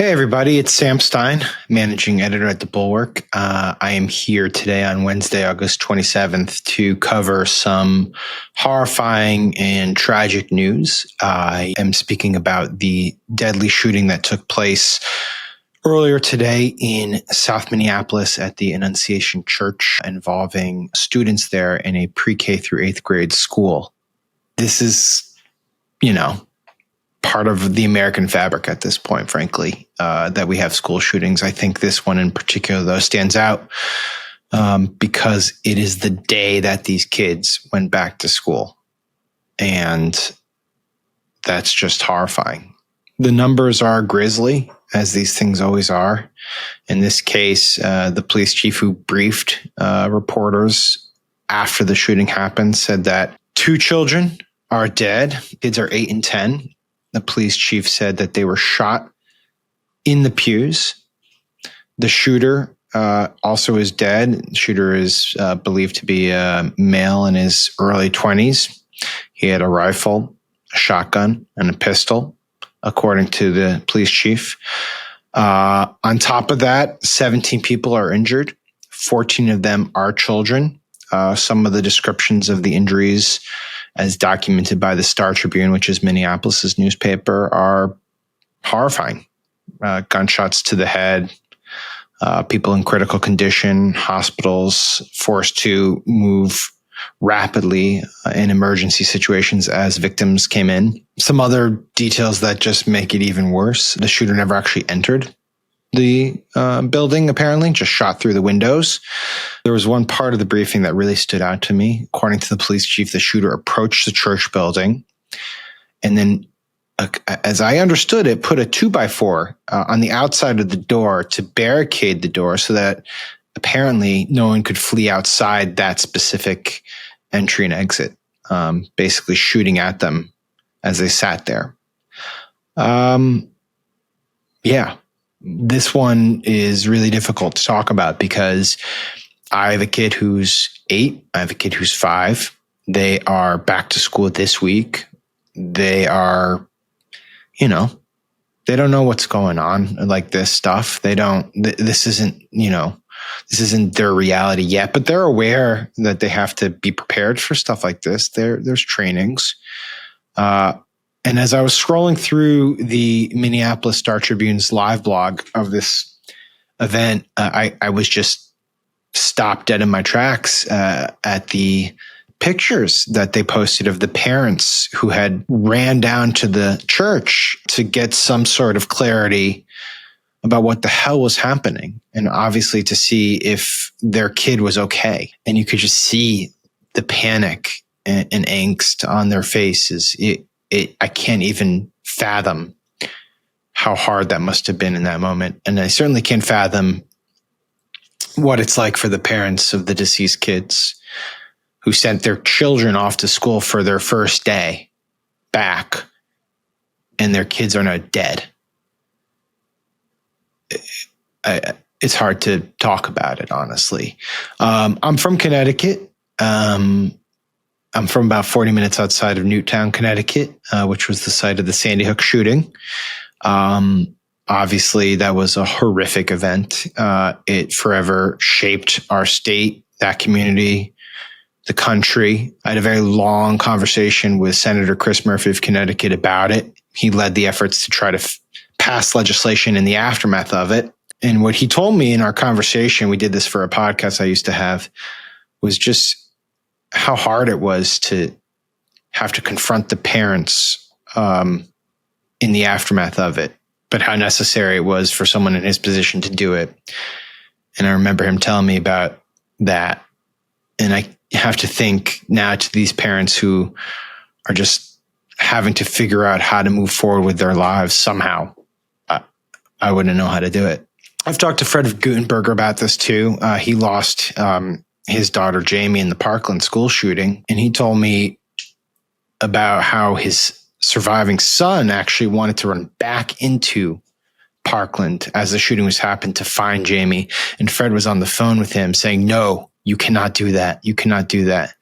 Hey, everybody, it's Sam Stein, managing editor at the Bulwark. I am here today on Wednesday, August 27th, to cover some horrifying and tragic news. I am speaking about the deadly shooting that took place earlier today in South Minneapolis at the Annunciation Church, involving students there in a pre-K through 8th grade school. This is, part of the American fabric at this point, frankly, that we have school shootings. I think this one in particular, though, stands out because it is the day that these kids went back to school. And that's just horrifying. The numbers are grisly, as these things always are. In this case, the police chief who briefed reporters after the shooting happened said that 2 children are dead. Kids are 8 and 10. The police chief said that they were shot in the pews. The shooter also is dead. The shooter is believed to be a male in his early 20s. He had a rifle, a shotgun, and a pistol, according to the police chief. On top of that, 17 people are injured. 14 of them are children. Some of the descriptions of the injuries, as documented by the Star Tribune, which is Minneapolis's newspaper, are horrifying. Gunshots to the head, people in critical condition, hospitals forced to move rapidly in emergency situations as victims came in. Some other details that just make it even worse. The shooter never actually entered the building, apparently, just shot through the windows. There was one part of the briefing that really stood out to me. According to the police chief, the shooter approached the church building and then, as I understood it, put a 2x4 on the outside of the door to barricade the door so that apparently no one could flee outside that specific entry and exit, basically shooting at them as they sat there. This one is really difficult to talk about because I have a kid who's 8. I have a kid who's 5. They are back to school this week. They are, they don't know what's going on, like this stuff. This isn't their reality yet, but they're aware that they have to be prepared for stuff like this. There's trainings. And as I was scrolling through the Minneapolis Star Tribune's live blog of this event, I was just stopped dead in my tracks at the pictures that they posted of the parents who had ran down to the church to get some sort of clarity about what the hell was happening, and obviously to see if their kid was okay. And you could just see the panic and angst on their faces. I can't even fathom how hard that must have been in that moment. And I certainly can't fathom what it's like for the parents of the deceased kids who sent their children off to school for their first day back, and their kids are now dead. It's hard to talk about it, honestly. I'm from Connecticut. I'm from about 40 minutes outside of Newtown, Connecticut, which was the site of the Sandy Hook shooting. Obviously, that was a horrific event. It forever shaped our state, that community, the country. I had a very long conversation with Senator Chris Murphy of Connecticut about it. He led the efforts to try to pass legislation in the aftermath of it. And what he told me in our conversation, we did this for a podcast I used to have, was just how hard it was to have to confront the parents in the aftermath of it, but how necessary it was for someone in his position to do it. And I remember him telling me about that. And I have to think now to these parents who are just having to figure out how to move forward with their lives somehow. I wouldn't know how to do it. I've talked to Fred Gutenberger about this too. He lost his daughter Jamie in the Parkland school shooting, and he told me about how his surviving son actually wanted to run back into Parkland as the shooting was happening to find Jamie. And Fred was on the phone with him saying, "No, you cannot do that. You cannot do that."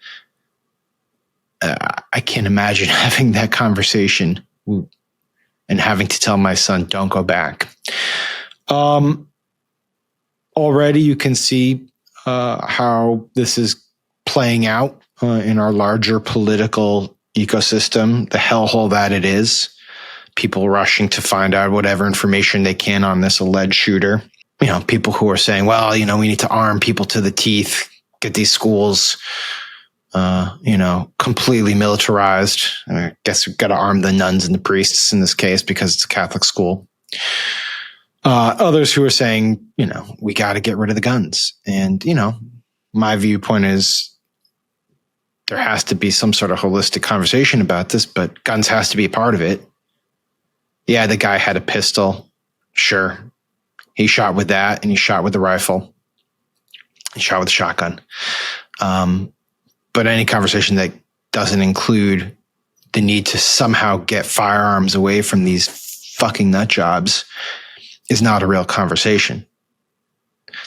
I can't imagine having that conversation and having to tell my son, "Don't go back." Already you can see how this is playing out in our larger political ecosystem, the hellhole that it is. People rushing to find out whatever information they can on this alleged shooter. You know, people who are saying, well, you know, we need to arm people to the teeth, get these schools, completely militarized. I guess we've got to arm the nuns and the priests in this case because it's a Catholic school. Others who are saying, you know, we got to get rid of the guns. And, you know, my viewpoint is there has to be some sort of holistic conversation about this, but guns has to be a part of it. Yeah, the guy had a pistol. Sure. He shot with that and he shot with the rifle. He shot with a shotgun. But any conversation that doesn't include the need to somehow get firearms away from these fucking nut jobs is not a real conversation.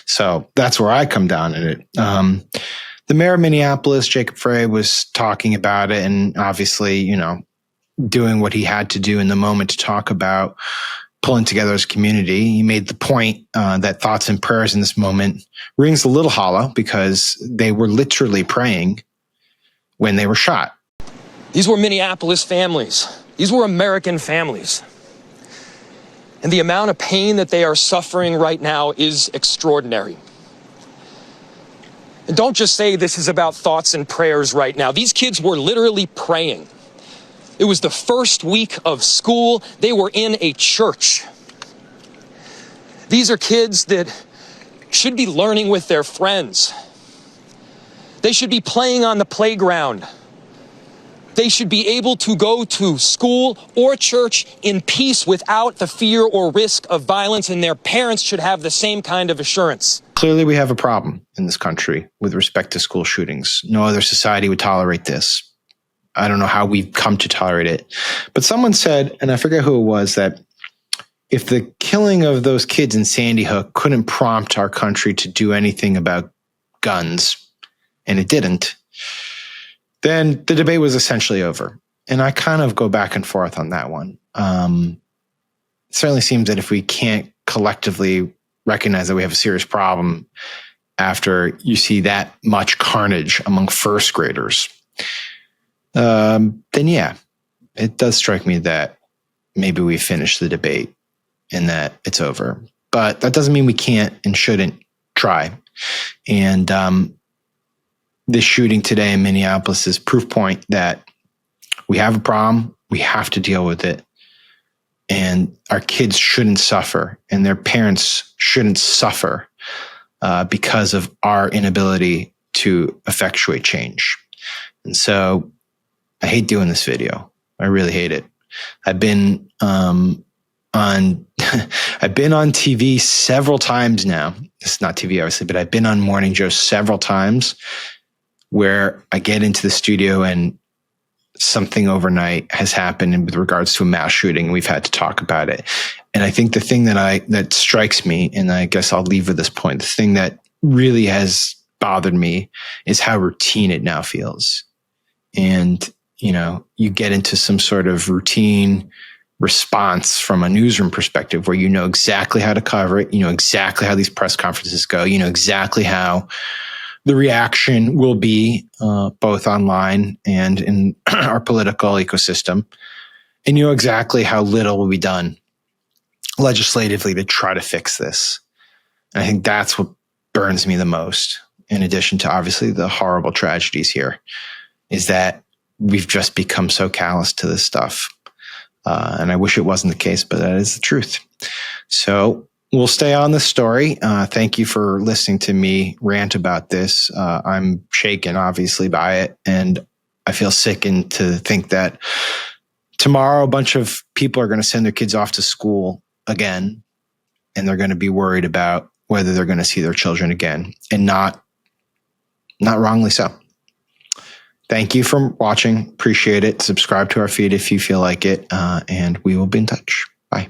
So that's where I come down in it. The mayor of Minneapolis, Jacob Frey, was talking about it and obviously, you know, doing what he had to do in the moment to talk about pulling together as a community. He made the point that thoughts and prayers in this moment rings a little hollow because they were literally praying when they were shot. These were Minneapolis families. These were American families. And the amount of pain that they are suffering right now is extraordinary. And don't just say this is about thoughts and prayers right now. These kids were literally praying. It was the first week of school. They were in a church. These are kids that should be learning with their friends. They should be playing on the playground. They should be able to go to school or church in peace without the fear or risk of violence, and their parents should have the same kind of assurance. Clearly, we have a problem in this country with respect to school shootings. No other society would tolerate this. I don't know how we've come to tolerate it. But someone said, and I forget who it was, that if the killing of those kids in Sandy Hook couldn't prompt our country to do anything about guns, and it didn't, then the debate was essentially over. And I kind of go back and forth on that one. It certainly seems that if we can't collectively recognize that we have a serious problem after you see that much carnage among first graders, then yeah, it does strike me that maybe we finished the debate and that it's over. But that doesn't mean we can't and shouldn't try. And this shooting today in Minneapolis is proof point that we have a problem. We have to deal with it. And our kids shouldn't suffer and their parents shouldn't suffer because of our inability to effectuate change. And so I hate doing this video. I really hate it. I've been on I've been on TV several times now. It's not TV, obviously, but I've been on Morning Joe several times where I get into the studio and something overnight has happened with regards to a mass shooting. We've had to talk about it. And I think the thing that strikes me, and I guess I'll leave with this point, the thing that really has bothered me is how routine it now feels. And, you know, you get into some sort of routine response from a newsroom perspective where you know exactly how to cover it. You know exactly how these press conferences go. You know exactly how the reaction will be both online and in our political ecosystem. And you know exactly how little will be done legislatively to try to fix this. And I think that's what burns me the most, in addition to obviously the horrible tragedies here, is that we've just become so callous to this stuff. And I wish it wasn't the case, but that is the truth. So we'll stay on this story. Thank you for listening to me rant about this. I'm shaken, obviously, by it. And I feel sickened to think that tomorrow a bunch of people are going to send their kids off to school again. And they're going to be worried about whether they're going to see their children again. And not wrongly so. Thank you for watching. Appreciate it. Subscribe to our feed if you feel like it. And we will be in touch. Bye.